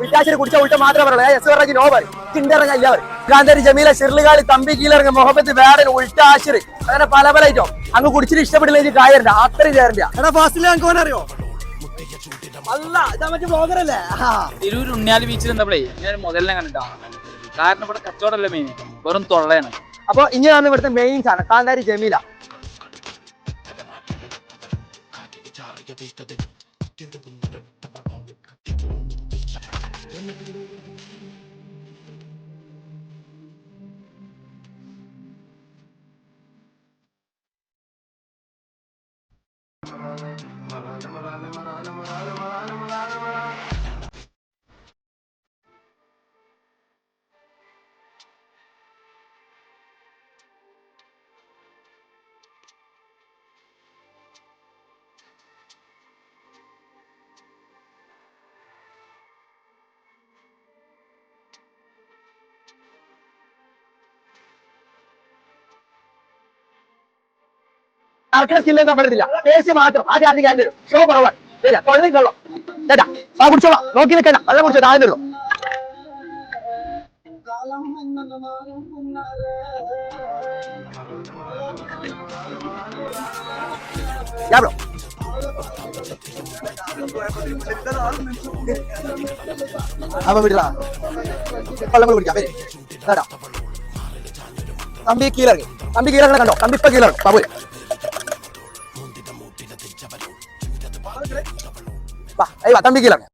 വിട്ടാശിനെ കുടിച്ച ഉൾട്ട മാത്രമേ പറയുള്ളൂ. എസ് പറഞ്ഞ നോ പറയും ചിണ്ടറങ്ങ എല്ലാവരും ഗാന്ധാരി ജമീല ഷിർലികാളി തമ്പി കീലറങ്ങ മുഹമ്മദ് വേടൻ ഉൾട്ടാശിർ അങ്ങനെ പല പല ഐറ്റം അങ്ങ് കുടിച്ചിട്ട് ഇഷ്ടപ്പെട്ടില്ലെങ്കിൽ കായണ്ട അത്രയും ചേരണ്ട. എടാ ഫാസ്റ്റിൽ ഞങ്ങൾക്ക് അറിയോ അല്ല ഇതാ മറ്റേ ബ്ലോഗറല്ലേ. തിരൂർ ഉണ്ണിയാൽ ബീച്ചിൽ എന്താ ഞാൻ മുതലിനെ കണ്ടിട്ടാ. കാരണം ഇവിടെ കച്ചവടമല്ല മെയിൻ, വെറും തൊള്ളയാണ്. അപ്പൊ ഇനിയാണ് ഇവിടുത്തെ മെയിൻ സാധനം കാന്താരി ജമീല. ആൾക്കാർ ചില്ല നമ്മളില്ല ടേസ്റ്റ് മാത്രം ആദ്യം അധികം തരും ഷോ കുറവാണ് തൊഴിലുള്ളൂ ചേട്ടാ ആ കുടിച്ചോളാം നോക്കി നിൽക്കണ്ട വെള്ളം കുടിച്ചോ ആദ്യം തരുള്ളൂ. അപ്പൊ വിടില്ല വെള്ളം കൂടി കുടിക്കാം ചേട്ടാ. തമ്പി കീഴറങ്ങി തമ്പി കീഴറങ്ങി കണ്ടോ തമ്പി ഇപ്പൊ കീഴറങ്ങും ബാബു തമ്പി കീഴറങ്ങി